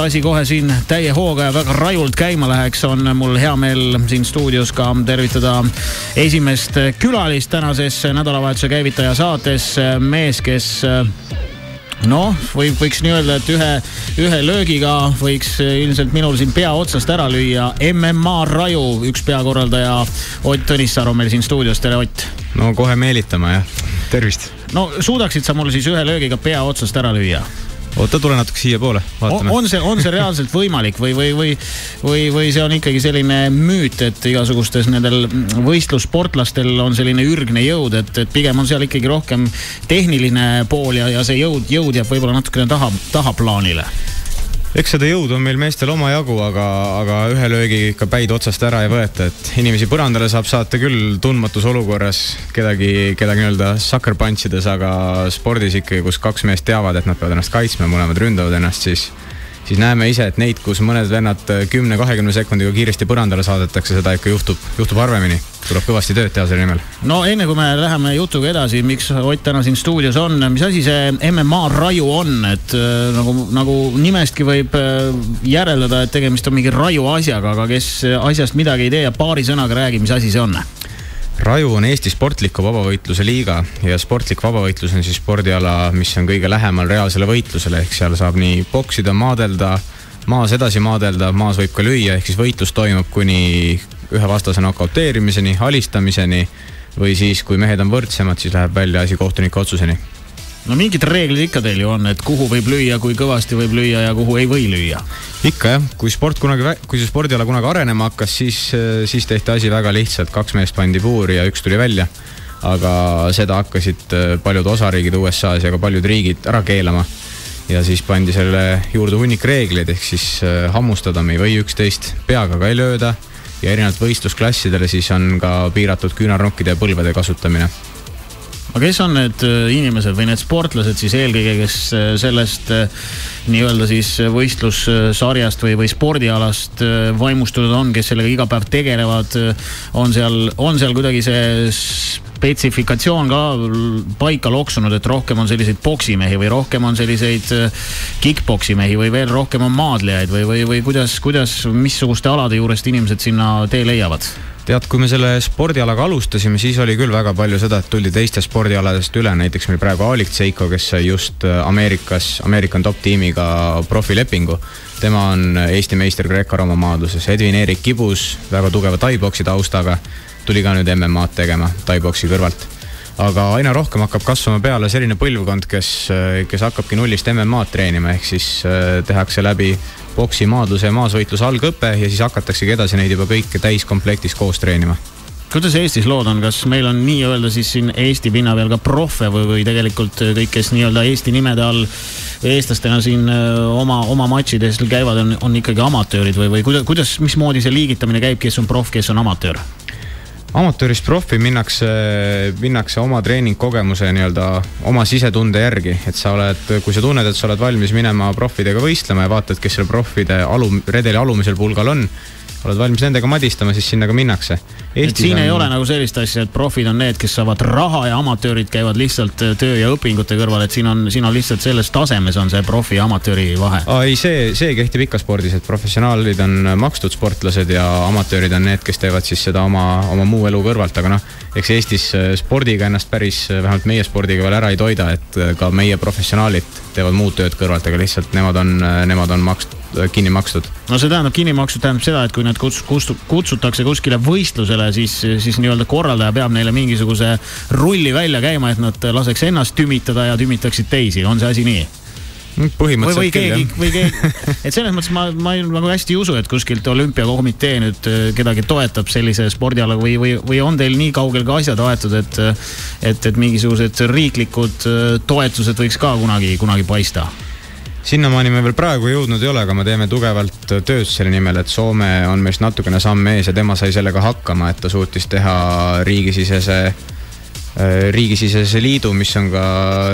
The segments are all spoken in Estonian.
asi kohe siin täie hooga ja väga rajult käima läheks, on mul hea meel siin stuudios ka tervitada esimest külalist tänases nädalavahetuse käivitaja saates. Mees, kes võiks nii öelda, et ühe löögiga võiks ilmselt minul siin pea otsast ära lüüa. MMA Raju, üks peakorraldaja Ott Tõnissaar on meil siin stuudios. Tere, Ott! No kohe meelitama, jah. Tervist! No suudaksid sa mulle siis ühe löögiga pea otsast ära lüüa? Oota, tule natuke siia poole, vaatame. On see reaalselt võimalik või see on ikkagi selline müüt, et igasugustes nendel võistlussportlastel on selline ürgne jõud, et pigem on seal ikkagi rohkem tehniline pool ja see jõud jääb võib-olla natukene tahaplaanile? Eks seda jõud on meil meestel oma jagu, aga ühe löögi ikka päid otsast ära ei võeta, et inimesi põrandale saab saata küll tundmatus olukorras kedagi nii-öelda sucker punchides, aga spordis ikkagi, kus kaks meest teavad, et nad peavad ennast kaitsma, mõlemad ründavad ennast, siis näeme ise, et neid, kus mõned vennad 10-20 sekundiga kiiresti põrandale saadetakse, seda ikka juhtub harvemini. Tuleb kõvasti tööd teha selle nimel. No enne kui me läheme jutuga edasi, miks Ott täna siin stuudios on, mis asi see MMA Raju on, et nagu nimestki võib järeldada, et tegemist on mingi raju asjaga, aga kes asjast midagi ei tee ja paari sõnaga räägi, mis asi see on? Raju on Eesti sportliku vabavõitluse liiga ja sportlik vabavõitlus on siis spordiala, mis on kõige lähemal reaalsele võitlusele, ehk seal saab nii boksida, maadelda, maas edasi maadelda, maas võib ka lüüa, ehk siis võitlus toimub kuni ühe vastase nokauteerimiseni, alistamiseni või siis, kui mehed on võrdsemad, siis läheb välja asi kohtunike otsuseni. No mingid reeglid ikka teil ju on, et kuhu võib lüüa, kui kõvasti võib lüüa ja kuhu ei või lüüa? Ikka jah, kui see spordiala kunagi arenema hakkas, siis tehti asi väga lihtsalt, 2 meest pandi puuri ja 1 tuli välja. Aga seda hakkasid paljud osariigid USA's ja ka paljud riigid ära keelama. Ja siis pandi selle juurde hunnik reegleid, ehk siis hammustada me ei või üksteist, peaga ka ei lööda ja erinevalt võistlusklassidele siis on ka piiratud küünarnokkide ja põlvede kasutamine. Aga kes on need inimesed või need sportlased siis eelkõige, kes sellest nii-öelda siis võistlussarjast või spordialast vaimustunud on, kes sellega iga päev tegelevad? On seal kuidagi see spetsifikatsioon ka paika loksunud, et rohkem on selliseid boksimehi või rohkem on selliseid kickboksimehi või veel rohkem on maadlejaid või kuidas missuguste alade juurest inimesed sinna tee leiavad? Tead, kui me selle spordialaga alustasime, siis oli küll väga palju seda, et tuldi teiste spordialadest üle. Näiteks meil praegu Alik Tseiko, kes sai just American Top tiimiga profilepingu. Tema on Eesti meister Greco-Roma maadluses. Edwin Erik Kibus, väga tugeva taiboksi taustaga, tuli ka nüüd MMA-d tegema taiboksi kõrvalt. Aga aina rohkem hakkab kasvama peale selline põlvkond, kes hakkabki nullist MMA-d treenima, ehk siis tehakse läbi boksi, maadluse ja maasvõitluse algõpe ja siis hakatakse edasi neid juba kõike täiskomplektis koos treenima. Kuidas Eestis lood on? Kas meil on nii öelda siis siin Eesti pinna peal ka profe või tegelikult kõik, kes nii öelda Eesti nimede all eestlastena siin oma matšides käivad, on ikkagi amatöörid või kuidas, mismoodi see liigitamine käib, kes on prof, kes on amatöör? Amatöörist profi minnakse oma treeningkogemuse nii-öelda oma sisetunde järgi, et kui sa tunned, et sa oled valmis minema profidega võistlema ja vaatad, kes selle profide redeli alumisel pulgal on, oled valmis nendega madistama, siis sinna ka minnakse. Siin ei ole nagu sellist asja, et profid on need, kes saavad raha ja amatöörid käivad lihtsalt töö ja õpingute kõrval, et siin on lihtsalt selles tasemes on see profi ja amatööri vahe. Ei, see kehtib ikka spordis, et professionaalid on makstud sportlased ja amatöörid on need, kes teevad siis seda oma muu elu kõrvalt, aga eks Eestis spordiga ennast päris, vähemalt meie spordiga veel ära ei toida, et ka meie professionaalid teevad muud tööd kõrvalt, aga lihtsalt nemad on kinni makstud. No see tähendab kinni makstud, tähendab seda, et kui nad kutsutakse kuskile võistlusele, siis nii-öelda korraldaja peab neile mingisuguse rulli välja käima, et nad laseks ennast tümitada ja tümitaksid teisi. On see asi nii? Põhimõtteliselt keegi, et selles mõttes ma nagu hästi ei usu, et kuskilt olümpiakomitee nüüd kedagi toetab sellise spordiala või on teil nii kaugel ka asjad aetud, et mingisugused riiklikud toetused võiks ka kunagi paista? Sinnamaani me veel praegu jõudnud ei ole, aga me teeme tugevalt tööd selle nimel, et Soome on meist natukene samm ees ja tema sai sellega hakkama, et ta suutis teha riigisisese liidu, mis on ka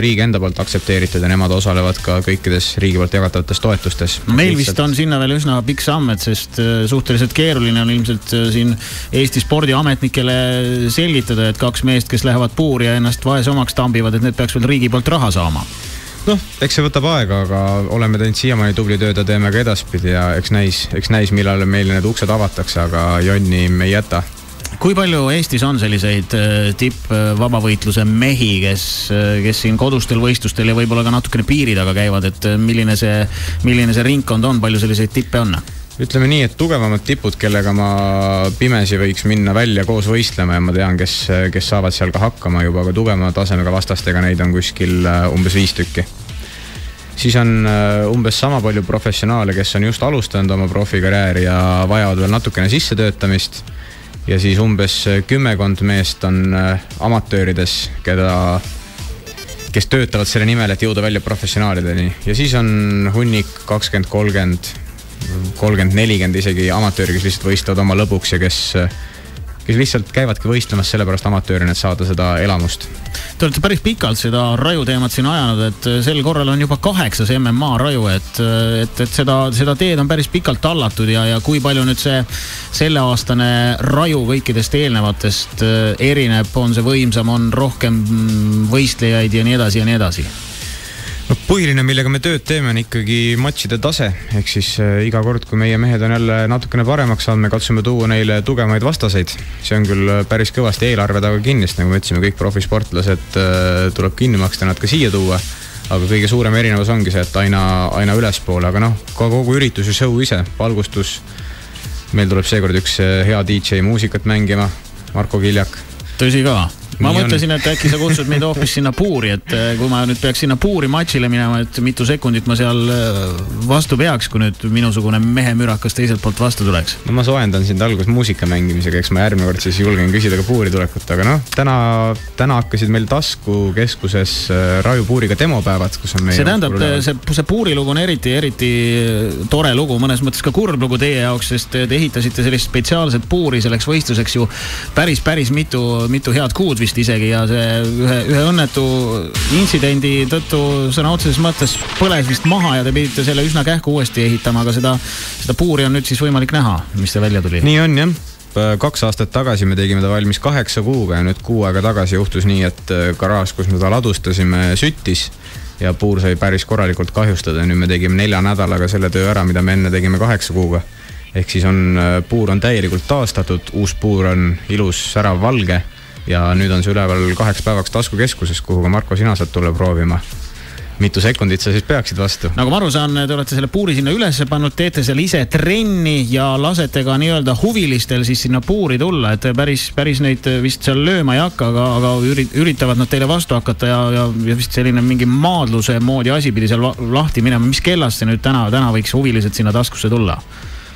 riigi enda poolt aktsepteeritud ja nemad osalevad ka kõikides riigi poolt jagatavates toetustes. Meil vist on sinna veel üsna pikk samm, et sest suhteliselt keeruline on ilmselt siin Eesti spordiametnikele selgitada, et 2 meest, kes lähevad puuri ja ennast vaese omaks tambivad, et need peaks veel riigi poolt raha saama. eks see võtab aega, aga oleme teinud siiamaani tubli tööd ja teeme ka edaspidi ja eks näis, millal meil need uksed avatakse, aga jonni me ei jäta. Kui palju Eestis on selliseid tippvabavõitluse mehi, kes siin kodustel võistlustel ja võib-olla ka natukene piiri taga käivad, et milline see ringkond on, palju selliseid tippe on? Ütleme nii, et tugevamad tipud, kellega ma pimesi võiks minna välja koos võistlema ja ma tean, kes saavad seal ka hakkama juba, aga tugevama tasemega vastastega neid on kuskil umbes 5 tükki. Siis on umbes sama palju professionaale, kes on just alustanud oma profikarjääri ja vajavad veel natukene sissetöötamist. Ja siis umbes 10 meest on amatöörides, kes töötavad selle nimel, et jõuda välja professionaalideni. Ja siis on hunnik 20, 30, 40 isegi amatööri, kes lihtsalt võistavad oma lõbuks ja kes lihtsalt käivadki võistlemas sellepärast amatöörina, et saada seda elamust. Te olete päris pikalt seda raju teemat siin ajanud, et sel korral on juba 8 MMA raju, et seda teed on päris pikalt tallatud ja kui palju nüüd selle aastane raju kõikidest eelnevatest erineb, on see võimsam, on rohkem võistlejaid ja nii edasi ja nii edasi? Põhiline, millega me tööd teeme, on ikkagi matšide tase, ehk siis iga kord, kui meie mehed on jälle natukene paremaks saanud, me katsume tuua neile tugemaid vastaseid. See on küll päris kõvasti eelarve taga kinni, nagu me ütlesime, kõik profisportlased tuleb kinni maksta, nad ka siia tuua, aga kõige suurem erinevus ongi see, et aina ülespoole, aga ka kogu üritus ja show ise, valgustus. Meil tuleb seekord üks hea DJ muusikat mängima, Marko Kiljak. Tõsi ka. Ma mõtlesin, et äkki sa kutsud meid hoopis sinna puuri, et kui ma nüüd peaks sinna puuri matšile minema, et mitu sekundit ma seal vastu peaks, kui nüüd minusugune mehe mürakas teiselt poolt vastu tuleks. No ma soendan sind algus muusika mängimisega, eks ma järgmine kord siis julgen küsida ka puuri tulekut, aga täna hakkasid meil Tasku keskuses Raju puuriga demopäevad, kus on meie... See tähendab, see puurilugu on eriti tore lugu, mõnes mõttes ka kurb lugu teie jaoks, sest te ehitasite sellist spetsiaalset puuri selleks võistluseks ju päris mitu head kuud vist isegi ja see ühe õnnetu intsidendi tõttu sõna otseses mõttes põles vist maha ja te pidite selle üsna kähku uuesti ehitama, aga seda puuri on nüüd siis võimalik näha, mis te välja tuli. Nii on, jah. 2 aastat tagasi me tegime ta valmis 8 kuuga ja nüüd 6 aega tagasi juhtus nii, et garaaž, kus me ta ladustasime, süttis ja puur sai päris korralikult kahjustada. Nüüd me tegime 4 nädalaga selle töö ära, mida me enne tegime 8 kuuga. Ehk siis puur on täielikult taastatud, uus puur on ilus, särav, valge ja nüüd on see üleval 2 päevaks Tasku keskuses, kuhu ka Marko sina saad tulla proovima. Mitu sekundit sa siis peaksid vastu? Nagu ma aru saan, te olete selle puuri sinna üles pannud, teete seal ise trenni ja lasete ka nii-öelda huvilistel siis sinna puuri tulla, et päris neid vist seal lööma ei hakka, aga üritavad nad teile vastu hakata ja vist selline mingi maadluse moodi asi pidi seal lahti minema. Mis kellast see nüüd täna võiks huvilised sinna Taskusse tulla?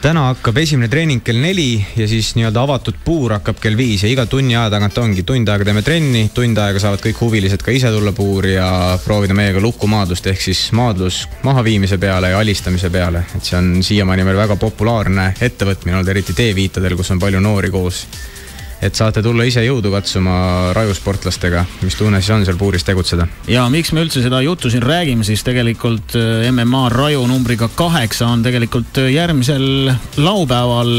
Täna hakkab esimene treening kell 4 ja siis nii-öelda avatud puur hakkab kell 5 ja iga tunni aja tagant ongi. Tund aega teeme trenni, tund aega saavad kõik huvilised ka ise tulla puuri ja proovida meiega lukkumaadlust ehk siis maadlus mahaviimise peale ja alistamise peale. Et see on siiamaani meil väga populaarne ettevõtmine, eriti teeviitadel, kus on palju noori koos. Et saate tulla ise jõudu katsuma rajusportlastega, mis tunne siis on seal puuris tegutseda. Ja miks me üldse seda juttu siin räägime, siis tegelikult MMA raju numbriga 8 on tegelikult järgmisel laupäeval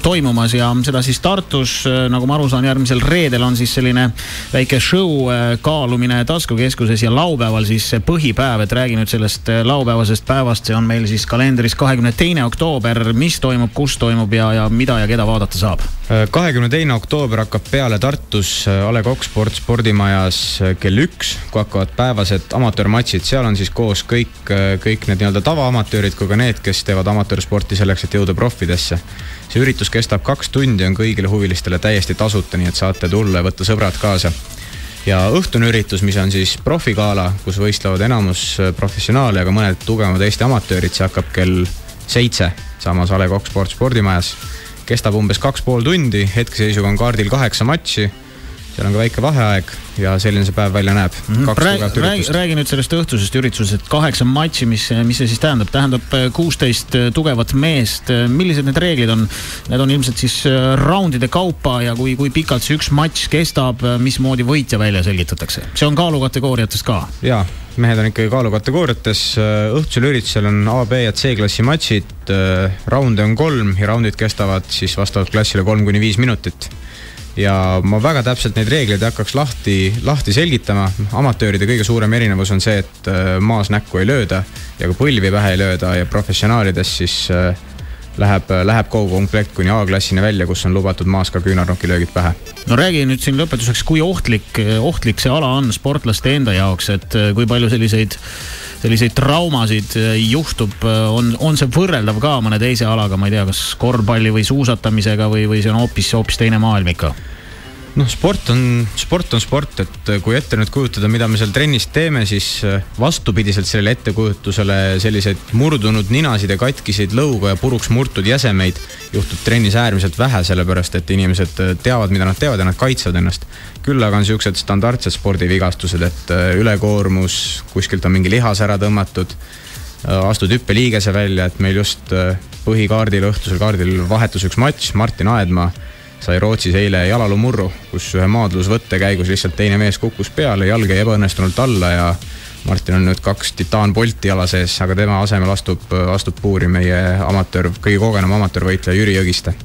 toimumas ja seda siis Tartus, nagu ma aru saan, järgmisel reedel on siis selline väike show kaalumine Tasku keskuses ja laupäeval siis see põhipäev, et räägi nüüd sellest laupäevasest päevast, see on meil siis kalendris 22. oktoober, mis toimub, kus toimub ja mida ja keda vaadata saab? 22. oktoober hakkab peale Tartus A. Le Coq spordimajas kell 1, kui hakkavad päevased amatöörmatšid. Seal on siis koos kõik need nii-öelda tavaamatöörid kui ka need, kes teevad amatöörsporti selleks, et jõuda profidesse. See üritus kestab 2 tundi, on kõigile huvilistele täiesti tasuta, nii et saate tulla ja võtta sõbrad kaasa. Ja õhtune üritus, mis on siis profigala, kus võistlevad enamus professionaale, aga mõned tugevamad Eesti amatöörid, see hakkab kell 7 samas A. Le Coq spordimajas. Kestab umbes 2,5 tundi, hetkeseisuga on kaardil 8 matši, seal on ka väike vaheaeg ja selline see päev välja näeb. Räägi nüüd sellest õhtusest üritusest, 8 matši, mis see siis tähendab? Tähendab 16 tugevat meest. Millised need reeglid on? Need on ilmselt siis raundide kaupa ja kui pikalt see üks matš kestab, mismoodi võitja välja selgitatakse? See on kaalukategooriates ka? Jaa, mehed on ikkagi kaalukategooriates. Õhtusel üritusel on A, B ja C klassi matšid. Raunde on 3 ja raundid kestavad siis vastavalt klassile 3-5 minutit. ja ma väga täpselt neid reegleid hakkaks lahti selgitama. Amatööride kõige suurem erinevus on see, et maas näkku ei lööda ja ka põlvi pähe ei lööda ja professionaalides siis läheb kogu komplekt kuni A-klassini välja, kus on lubatud maas ka küünarnukilöögid pähe. No räägi nüüd siin lõpetuseks, kui ohtlik see ala on sportlaste enda jaoks, et kui palju selliseid traumasid juhtub, on see võrreldav ka mõne teise alaga, ma ei tea, kas korvpalli või suusatamisega või see on hoopis teine maailm ikka? No sport on sport, et kui ette nüüd kujutada, mida me seal trennis teeme, siis vastupidiselt sellele ettekujutusele selliseid murdunud ninasid ja katkiseid lõuga ja puruks murtud jäsemeid juhtub trennis äärmiselt vähe, sellepärast et inimesed teavad, mida nad teevad ja nad kaitsevad ennast. Küll aga on siuksed standardsed spordivigastused, et ülekoormus, kuskilt on mingi lihas ära tõmmatud, astud hüppeliigese välja, et meil just põhikaardil, õhtusel kaardil vahetus üks matš, Martin Aedmaa sai Rootsis eile jalalumurru, kus ühe maadlusvõtte käigus lihtsalt teine mees kukkus peale, jalg jäi ebaõnnestunult alla ja Martin on nüüd 2 titaanpolti jala sees, aga tema asemel astub puuri meie kõige kogenum amatöörvõitleja Jüri Jõgiste,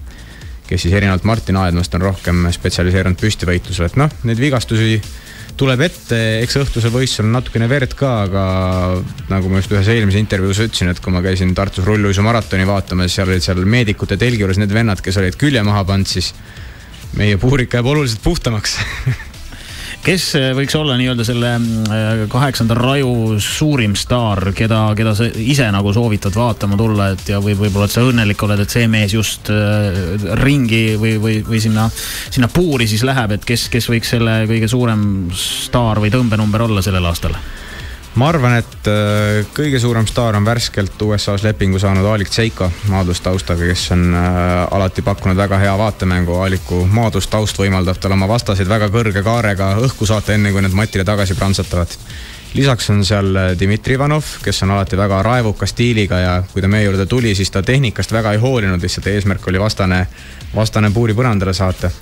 kes siis erinevalt Martin Aedmast on rohkem spetsialiseerunud püstivõitlusele. Et neid vigastusi tuleb ette, eks õhtusel võistlus on natukene verd ka, aga nagu ma just ühes eelmise intervjuus ütlesin, et kui ma käisin Tartus rulluisu maratoni vaatamas, seal olid seal meedikute telgi juures need vennad, kes olid külje maha pannud, siis meie puurik jääb oluliselt puhtamaks. Kes võiks olla nii-öelda selle 8. raju suurim staar, keda sa ise nagu soovitad vaatama tulla, et ja võib-olla et sa õnnelik oled, et see mees just ringi või sinna puuri siis läheb, et kes võiks selle kõige suurem staar või tõmbenumber olla sellel aastal? Ma arvan, et kõige suurem staar on värskelt USA's lepingu saanud Alik Tseiko maadlustaustaga, kes on alati pakkunud väga hea vaatemängu. Aliku maadlustaust võimaldab tal oma vastaseid väga kõrge kaarega õhku saata enne, kui need matile tagasi prantsatavad. Lisaks on seal Dmitri Ivanov, kes on alati väga raevuka stiiliga ja kui ta meie juurde tuli, siis ta tehnikast väga ei hoolinud, lihtsalt eesmärk oli vastane puuri põrandale saata.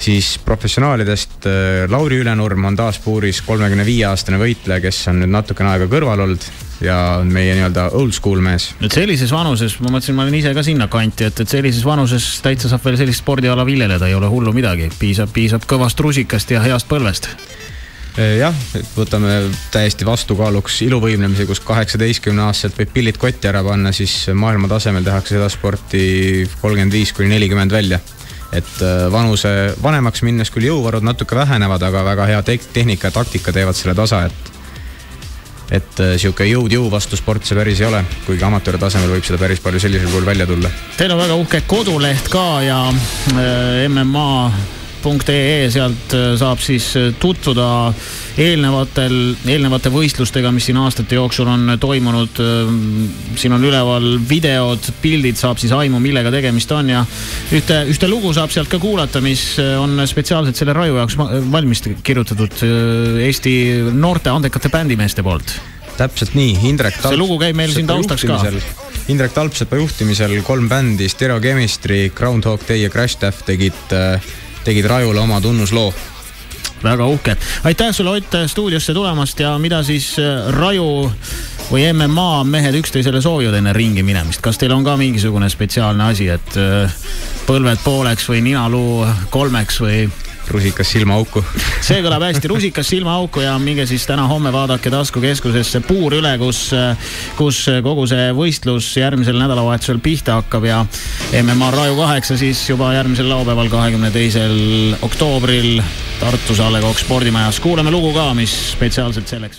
Siis professionaalidest Lauri Ülenurm on taas puuris 35-aastane võitleja, kes on nüüd natukene aega kõrval olnud ja meie nii-öelda old school mees. Nüüd sellises vanuses, ma mõtlesin, ma olen ise ka sinna kanti, et sellises vanuses täitsa saab veel sellist spordiala viljeleda, ei ole hullu midagi. Piisab kõvast rusikast ja heast põlvest. Jah, võtame täiesti vastukaaluks iluvõimlemise, kus 18-aastaselt võib pillid kotti ära panna, siis maailma tasemel tehakse seda sporti 35-40 välja. Et vanemaks minnes küll jõuvarud natuke vähenevad, aga väga hea tehnika ja taktika teevad selle tasa, et siuke jõu vastu sport see päris ei ole, kuigi amatööri tasemel võib seda päris palju sellisel kujul välja tulla. Teil on väga uhke koduleht ka ja MMA.ee, sealt saab siis tutvuda eelnevate võistlustega, mis siin aastate jooksul on toimunud. Siin on üleval videod, pildid, saab siis aimu, millega tegemist on ja ühte lugu saab sealt ka kuulata, mis on spetsiaalselt selle raju jaoks valmis kirjutatud Eesti noorte andekate bändimeeste poolt. Täpselt nii, see lugu käib meil siin taustaks ka. Indrek Talpsepa juhtimisel 3 bändi, Stereo Chemistry, Groundhog Day ja Crash Staff tegid rajule oma tunnusloo. Väga uhke. Aitäh sulle, Ott, stuudiosse tulemast ja mida siis raju või MMA mehed üksteisele soovivad enne ringi minemist? Kas teil on ka mingisugune spetsiaalne asi, et põlved pooleks või ninaluu 3 või... Rusikas silmaauku. See kõlab hästi, rusikas silmaauku ja minge siis täna-homme vaadake taskukeskusesse Puur üle, kus kogu see võistlus järgmisel nädalavahetusel pihta hakkab ja MMA Raju 8 siis juba järgmisel laupäeval 22. oktoobril Tartus A. Le Coq spordimajas. Kuuleme lugu ka, mis spetsiaalselt selleks